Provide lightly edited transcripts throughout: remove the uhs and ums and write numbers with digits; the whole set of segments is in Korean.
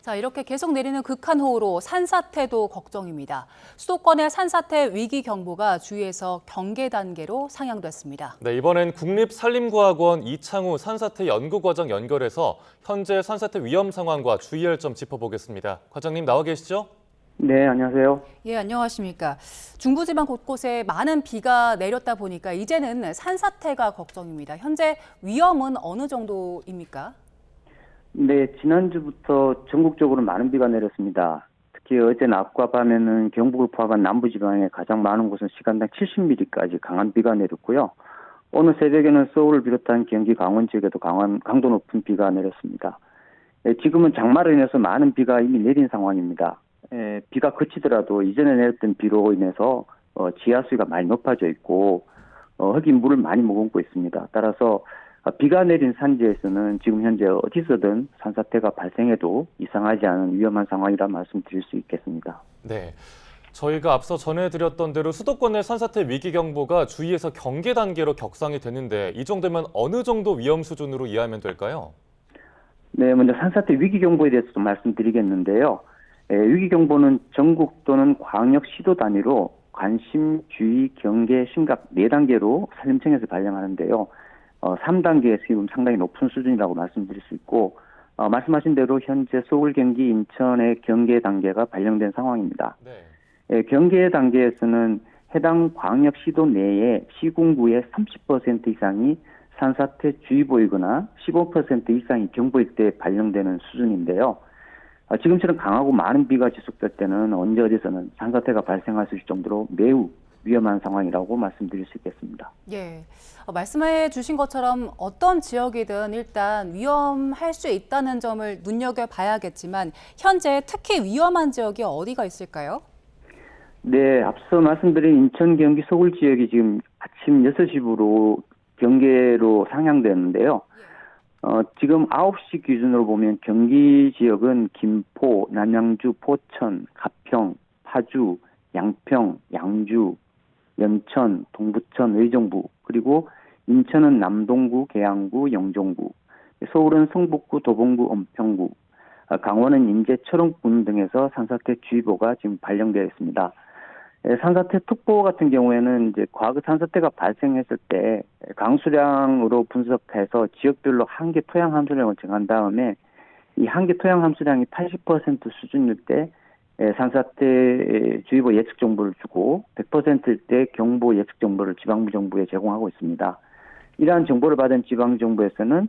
자, 이렇게 계속 내리는 극한호우로 산사태도 걱정입니다. 수도권의 산사태 위기 경보가 주위에서 경계 단계로 상향됐습니다. 네, 이번엔 국립산림과학원 이창우 산사태 연구과장 연결해서 현재 산사태 위험 상황과 주의할 점 짚어보겠습니다. 과장님 나와 계시죠? 네, 안녕하세요. 예, 안녕하십니까. 중부지방 곳곳에 많은 비가 내렸다 보니까 이제는 산사태가 걱정입니다. 현재 위험은 어느 정도입니까? 네, 지난주부터 전국적으로 많은 비가 내렸습니다. 특히 어제 낮과 밤에는 경북을 포함한 남부지방에 가장 많은 곳은 시간당 70mm까지 강한 비가 내렸고요. 오늘 새벽에는 서울을 비롯한 경기 강원 지역에도 강도 높은 비가 내렸습니다. 지금은 장마로 인해서 많은 비가 이미 내린 상황입니다. 비가 그치더라도 이전에 내렸던 비로 인해서 지하수위가 많이 높아져 있고 흙이 물을 많이 머금고 있습니다. 따라서 비가 내린 산지에서는 지금 현재 어디서든 산사태가 발생해도 이상하지 않은 위험한 상황이라 말씀드릴 수 있겠습니다. 네, 저희가 앞서 전해드렸던 대로 수도권의 산사태 위기경보가 주의에서 경계 단계로 격상이 됐는데 이 정도면 어느 정도 위험 수준으로 이해하면 될까요? 네, 먼저 산사태 위기경보에 대해서 좀 말씀드리겠는데요. 위기경보는 전국 또는 광역시도 단위로 관심, 주의, 경계, 심각 4단계로 산림청에서 발령하는데요. 3단계의 지금 상당히 높은 수준이라고 말씀드릴 수 있고 말씀하신 대로 현재 서울, 경기, 인천의 경계 단계가 발령된 상황입니다. 네. 경계 단계에서는 해당 광역시도 내에 시군구의 30% 이상이 산사태 주의보이거나 15% 이상이 경보일 때 발령되는 수준인데요. 지금처럼 강하고 많은 비가 지속될 때는 언제 어디서는 산사태가 발생할 수 있을 정도로 매우 위험한 상황이라고 말씀드릴 수 있겠습니다. 예, 말씀해 주신 것처럼 어떤 지역이든 일단 위험할 수 있다는 점을 눈여겨봐야겠지만 현재 특히 위험한 지역이 어디가 있을까요? 네, 앞서 말씀드린 인천, 경기, 서울 지역이 지금 아침 6시부로 경계로 상향되는데요. 지금 9시 기준으로 보면 경기 지역은 김포, 남양주, 포천, 가평, 파주, 양평, 양주, 연천, 동부천, 의정부, 그리고 인천은 남동구, 계양구, 영종구, 서울은 성북구, 도봉구, 은평구, 강원은 인제, 철원군 등에서 산사태 주의보가 지금 발령되어 있습니다. 산사태 특보 같은 경우에는 이제 과거 산사태가 발생했을 때 강수량으로 분석해서 지역별로 한계 토양 함수량을 정한 다음에 이 한계 토양 함수량이 80% 수준일 때 산사태 주의보 예측 정보를 주고 100%일 때 경보 예측 정보를 지방부 정부에 제공하고 있습니다. 이러한 정보를 받은 지방정부에서는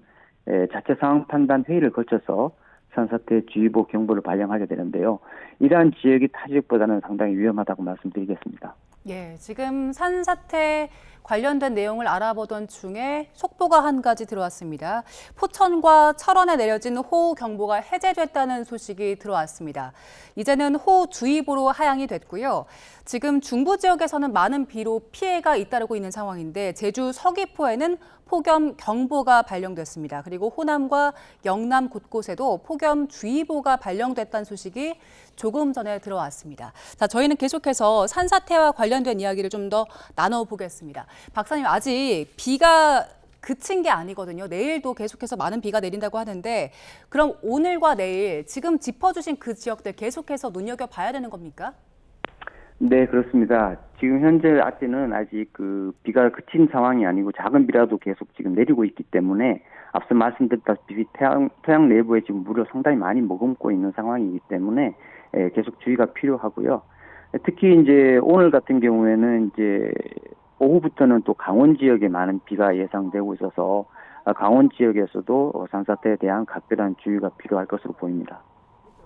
자체 상황 판단 회의를 거쳐서 산사태 주의보 경보를 발령하게 되는데요. 이러한 지역이 타 지역보다는 상당히 위험하다고 말씀드리겠습니다. 예, 지금 산사태 관련된 내용을 알아보던 중에 속보가 한 가지 들어왔습니다. 포천과 철원에 내려진 호우 경보가 해제됐다는 소식이 들어왔습니다. 이제는 호우주의보로 하향이 됐고요. 지금 중부 지역에서는 많은 비로 피해가 잇따르고 있는 상황인데 제주 서귀포에는 폭염 경보가 발령됐습니다. 그리고 호남과 영남 곳곳에도 폭염주의보가 발령됐다는 소식이 조금 전에 들어왔습니다. 자, 저희는 계속해서 산사태와 관련된 이야기를 좀 더 나눠보겠습니다. 박사님, 아직 비가 그친 게 아니거든요. 내일도 계속해서 많은 비가 내린다고 하는데 그럼 오늘과 내일 지금 짚어주신 그 지역들 계속해서 눈여겨봐야 되는 겁니까? 네, 그렇습니다. 지금 현재 아직은 그 비가 그친 상황이 아니고 작은 비라도 계속 지금 내리고 있기 때문에 앞서 말씀드렸다시피 토양 내부에 지금 물을 상당히 많이 머금고 있는 상황이기 때문에 계속 주의가 필요하고요. 특히 이제 오늘 같은 경우에는 이제 오후부터는 또 강원 지역에 많은 비가 예상되고 있어서 강원 지역에서도 산사태에 대한 각별한 주의가 필요할 것으로 보입니다.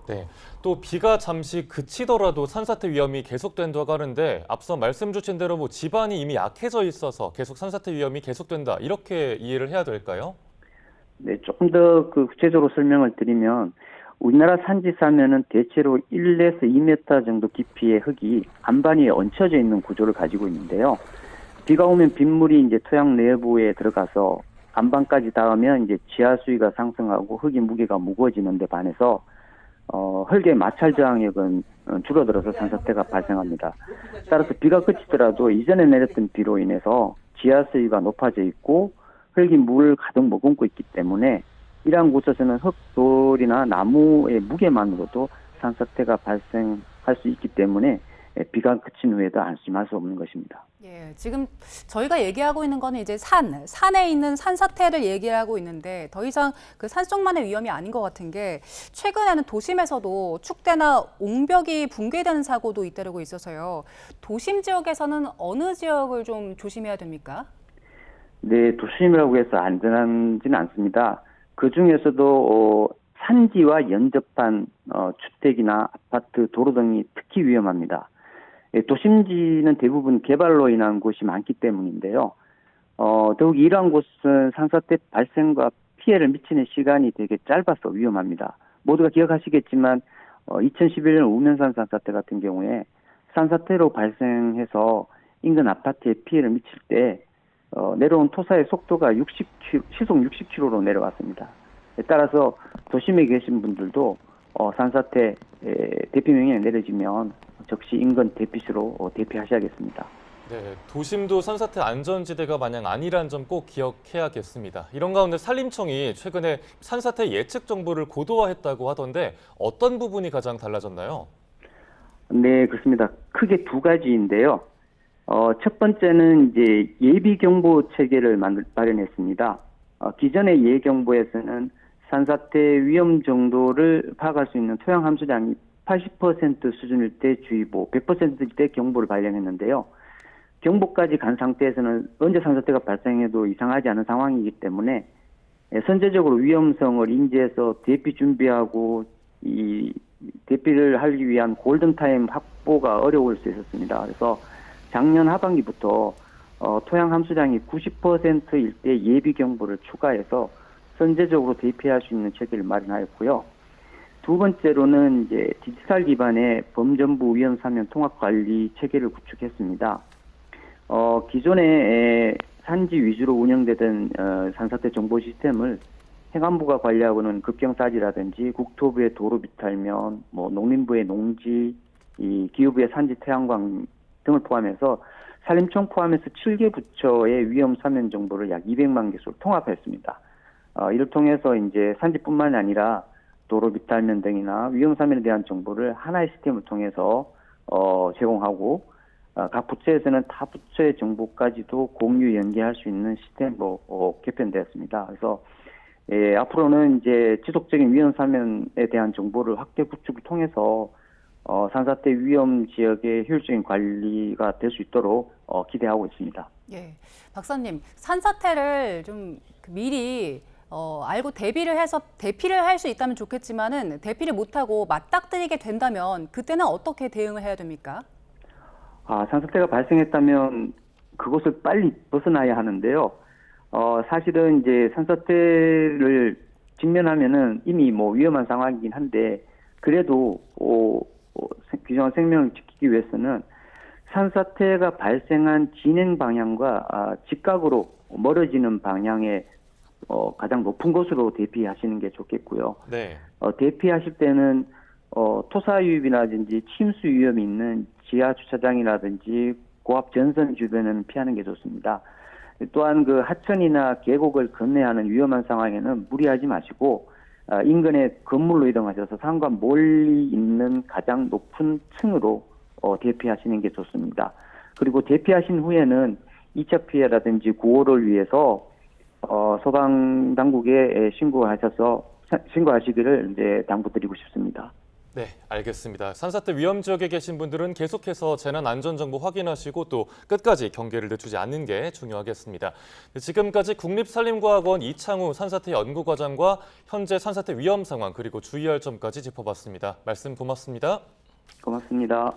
네, 또 비가 잠시 그치더라도 산사태 위험이 계속된다고 하는데 앞서 말씀 주신 대로 지반이 이미 약해져 있어서 계속 산사태 위험이 계속된다 이렇게 이해를 해야 될까요? 네, 조금 더 구체적으로 설명을 드리면 우리나라 산지사면은 대체로 1에서 2m 정도 깊이의 흙이 안반 위에 얹혀져 있는 구조를 가지고 있는데요. 비가 오면 빗물이 이제 토양 내부에 들어가서 안반까지 닿으면 이제 지하 수위가 상승하고 흙의 무게가 무거워지는 데 반해서 흙의 마찰 저항력은 줄어들어서 산사태가 발생합니다. 따라서 비가 그치더라도 이전에 내렸던 비로 인해서 지하 수위가 높아져 있고 흙이 물을 가득 머금고 있기 때문에 이러한 곳에서는 흙돌이나 나무의 무게만으로도 산사태가 발생할 수 있기 때문에 비가 그친 후에도 안심할 수 없는 것입니다. 예, 지금 저희가 얘기하고 있는 거는 이제 산에 있는 산사태를 얘기하고 있는데 더 이상 그 산속만의 위험이 아닌 것 같은 게 최근에는 도심에서도 축대나 옹벽이 붕괴되는 사고도 잇따르고 있어서요. 도심 지역에서는 어느 지역을 좀 조심해야 됩니까? 네, 도심이라고 해서 안전하지는 않습니다. 그 중에서도 산지와 연접한 주택이나 아파트, 도로 등이 특히 위험합니다. 도심지는 대부분 개발로 인한 곳이 많기 때문인데요. 더욱 이러한 곳은 산사태 발생과 피해를 미치는 시간이 되게 짧아서 위험합니다. 모두가 기억하시겠지만 2011년 우면산 산사태 같은 경우에 산사태로 발생해서 인근 아파트에 피해를 미칠 때 내려온 토사의 속도가 시속 60km로 내려왔습니다. 따라서 도심에 계신 분들도 산사태 대피 명령이 내려지면 즉시 인근 대피소로 대피하셔야겠습니다. 네, 도심도 산사태 안전지대가 마냥 아니란 점 꼭 기억해야겠습니다. 이런 가운데 산림청이 최근에 산사태 예측 정보를 고도화했다고 하던데 어떤 부분이 가장 달라졌나요? 네, 그렇습니다. 크게 두 가지인데요. 첫 번째는 이제 예비 경보 체계를 마련했습니다. 기존의 예경보에서는 산사태 위험 정도를 파악할 수 있는 토양 함수량이 80% 수준일 때 주의보, 100%일 때 경보를 발령했는데요. 경보까지 간 상태에서는 언제 산사태가 발생해도 이상하지 않은 상황이기 때문에 선제적으로 위험성을 인지해서 대피 준비하고 이 대피를 하기 위한 골든타임 확보가 어려울 수 있었습니다. 그래서 작년 하반기부터 토양 함수량이 90%일 때 예비 경보를 추가해서 선제적으로 대피할 수 있는 체계를 마련하였고요. 두 번째로는 이제 디지털 기반의 범정부 위험 사면 통합 관리 체계를 구축했습니다. 기존에 산지 위주로 운영되던 산사태 정보 시스템을 행안부가 관리하고는 급경사지라든지 국토부의 도로 비탈면, 농림부의 농지, 이 기후부의 산지 태양광 등을 포함해서 산림청 포함해서 7개 부처의 위험 사면 정보를 약 200만 개소를 통합했습니다. 이를 통해서 이제 산지뿐만 아니라 도로 비탈면 등이나 위험 사면에 대한 정보를 하나의 시스템을 통해서 제공하고 각 부처에서는 타 부처의 정보까지도 공유 연계할 수 있는 시스템으로 개편되었습니다. 그래서 앞으로는 이제 지속적인 위험 사면에 대한 정보를 확대 구축을 통해서 산사태 위험 지역의 효율적인 관리가 될 수 있도록 기대하고 있습니다. 예, 박사님, 산사태를 좀 미리 알고 대피를 할 수 있다면 좋겠지만은 대피를 못하고 맞닥뜨리게 된다면 그때는 어떻게 대응을 해야 됩니까? 산사태가 발생했다면 그곳을 빨리 벗어나야 하는데요. 사실은 이제 산사태를 직면하면은 이미 위험한 상황이긴 한데 그래도 귀중한 생명을 지키기 위해서는 산사태가 발생한 진행 방향과 직각으로 멀어지는 방향의 가장 높은 곳으로 대피하시는 게 좋겠고요. 네. 대피하실 때는 토사 유입이라든지 침수 위험이 있는 지하 주차장이라든지 고압 전선 주변은 피하는 게 좋습니다. 또한 그 하천이나 계곡을 건너야 하는 위험한 상황에는 무리하지 마시고 인근의 건물로 이동하셔서 산과 멀리 있는 가장 높은 층으로 대피하시는 게 좋습니다. 그리고 대피하신 후에는 2차 피해라든지 구호를 위해서 소방 당국에 신고하시기를 이제 당부드리고 싶습니다. 네, 알겠습니다. 산사태 위험 지역에 계신 분들은 계속해서 재난 안전 정보 확인하시고 또 끝까지 경계를 늦추지 않는 게 중요하겠습니다. 지금까지 국립산림과학원 이창우 산사태 연구과장과 현재 산사태 위험 상황 그리고 주의할 점까지 짚어봤습니다. 말씀 고맙습니다. 고맙습니다.